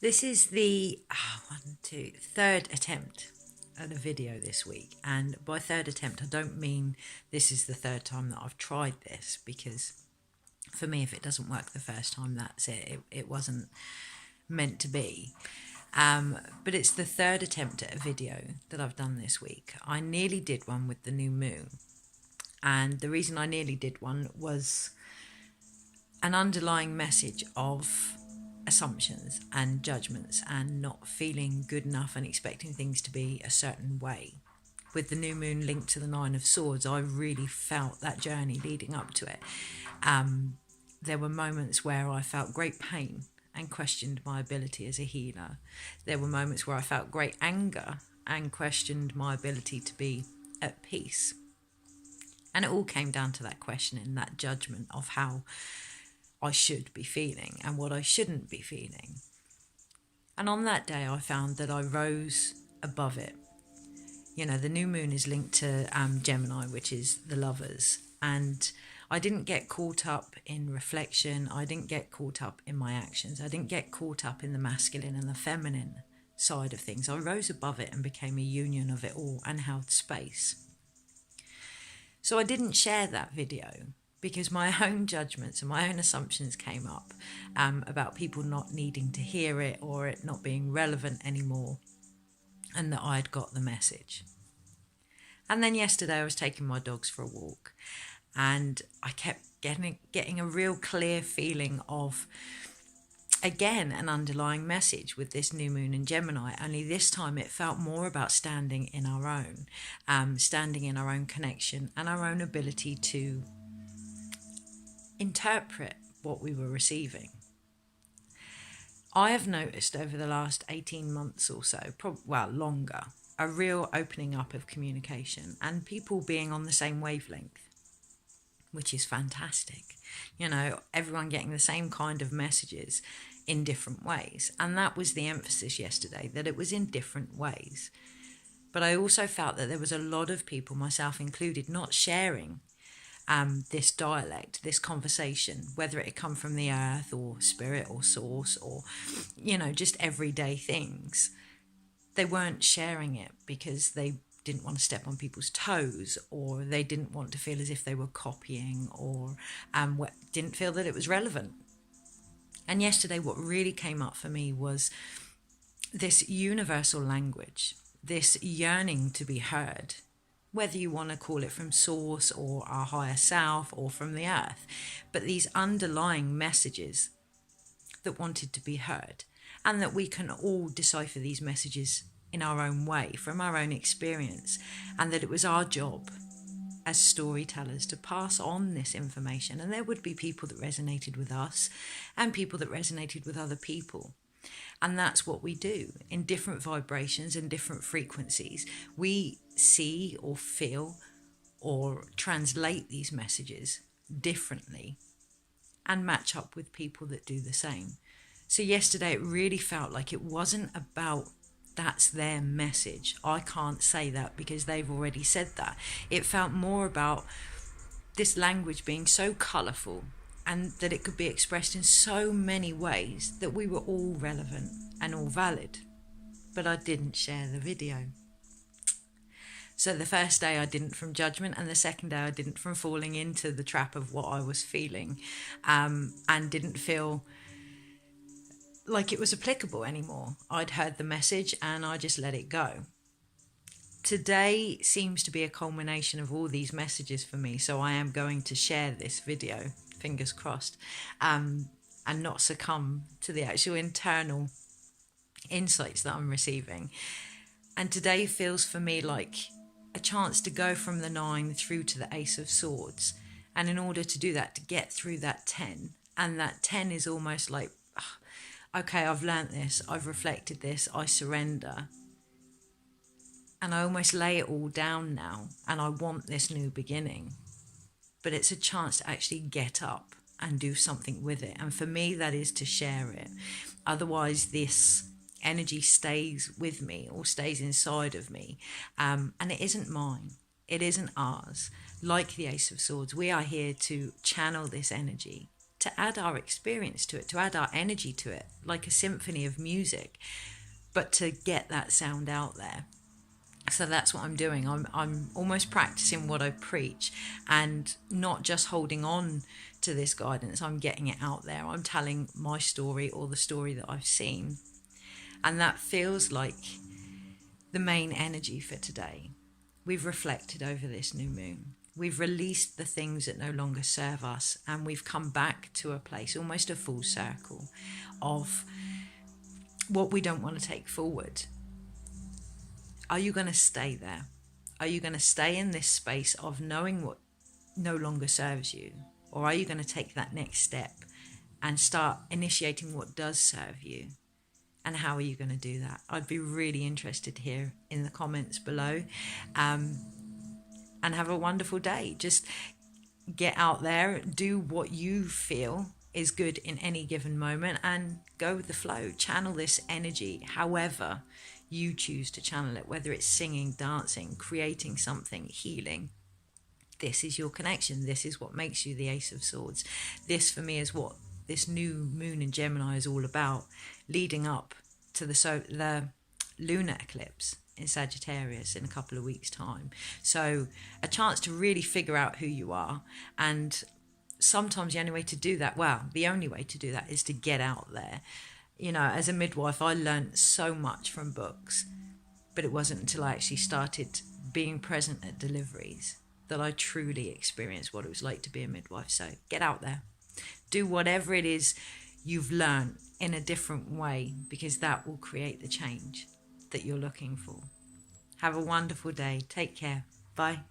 This is the third attempt at a video this week. And by third attempt, I don't mean this is the third time that I've tried this, because for me, if it doesn't work the first time, that's it. It wasn't meant to be. But it's the third attempt at a video that I've done this week. I nearly did one with the new moon. And the reason I nearly did one was an underlying message of assumptions and judgments and not feeling good enough and expecting things to be a certain way. With the new moon linked to the Nine of Swords, I really felt that journey leading up to it. There were moments where I felt great pain and questioned my ability as a healer. There were moments where I felt great anger and questioned my ability to be at peace. And it all came down to that questioning, that judgment of how I should be feeling and what I shouldn't be feeling. And on that day, I found that I rose above it. You know, the new moon is linked to Gemini, which is the lovers. And I didn't get caught up in reflection. I didn't get caught up in my actions. I didn't get caught up in the masculine and the feminine side of things. I rose above it and became a union of it all and held space. So I didn't share that video because my own judgments and my own assumptions came up about people not needing to hear it or it not being relevant anymore, and that I'd got the message. And then yesterday I was taking my dogs for a walk, and I kept getting a real clear feeling of, again, an underlying message with this new moon in Gemini, only this time it felt more about standing in our own connection and our own ability to interpret what we were receiving. I have noticed over the last 18 months or so, longer, a real opening up of communication and people being on the same wavelength, which is fantastic. You know, everyone getting the same kind of messages in different ways. And that was the emphasis yesterday, that it was in different ways. But I also felt that there was a lot of people, myself included, not sharing this dialect, this conversation, whether it had come from the earth or spirit or source or, you know, just everyday things. They weren't sharing it because they didn't want to step on people's toes, or they didn't want to feel as if they were copying, or didn't feel that it was relevant. And yesterday what really came up for me was this universal language, this yearning to be heard, whether you want to call it from source or our higher self or from the earth, but these underlying messages that wanted to be heard, and that we can all decipher these messages in our own way, from our own experience, and that it was our job as storytellers to pass on this information. And there would be people that resonated with us and people that resonated with other people. And that's what we do in different vibrations and different frequencies. We see or feel or translate these messages differently and match up with people that do the same. So yesterday it really felt like it wasn't about that's their message. I can't say that because they've already said that. It felt more about this language being so colourful and that it could be expressed in so many ways that we were all relevant and all valid. But I didn't share the video. So the first day I didn't from judgment, and the second day I didn't from falling into the trap of what I was feeling, and didn't feel like it was applicable anymore. I'd heard the message and I just let it go. Today seems to be a culmination of all these messages for me, so I am going to share this video, fingers crossed, and not succumb to the actual internal insights that I'm receiving. And today feels for me like a chance to go from the 9 through to the Ace of Swords, and in order to do that, to get through that 10, and that 10 is almost like, okay, I've learnt this, I've reflected this, I surrender. And I almost lay it all down now, and I want this new beginning. But it's a chance to actually get up and do something with it. And for me, that is to share it. Otherwise, this energy stays with me or stays inside of me. And it isn't mine. It isn't ours. Like the Ace of Swords, we are here to channel this energy to add our experience to it, to add our energy to it, like a symphony of music, but to get that sound out there. So that's what I'm doing. I'm almost practicing what I preach, and not just holding on to this guidance. I'm getting it out there. I'm telling my story, or the story that I've seen. And that feels like the main energy for today. We've reflected over this new moon. We've released the things that no longer serve us, and we've come back to a place, almost a full circle, of what we don't want to take forward. Are you going to stay there? Are you going to stay in this space of knowing what no longer serves you? Or are you going to take that next step and start initiating what does serve you? And how are you going to do that? I'd be really interested to hear in the comments below. And have a wonderful day. Just get out there, do what you feel is good in any given moment, and go with the flow. Channel this energy however you choose to channel it, whether it's singing, dancing, creating something, healing. This is your connection. This is what makes you the Ace of Swords. This, for me, is what this new moon in Gemini is all about, leading up to the lunar eclipse in Sagittarius in a couple of weeks' time. So a chance to really figure out who you are. And sometimes the only way to do that, is to get out there. You know, as a midwife, I learned so much from books, but it wasn't until I actually started being present at deliveries that I truly experienced what it was like to be a midwife. So get out there, do whatever it is you've learned in a different way, because that will create the change that you're looking for. Have a wonderful day. Take care. Bye.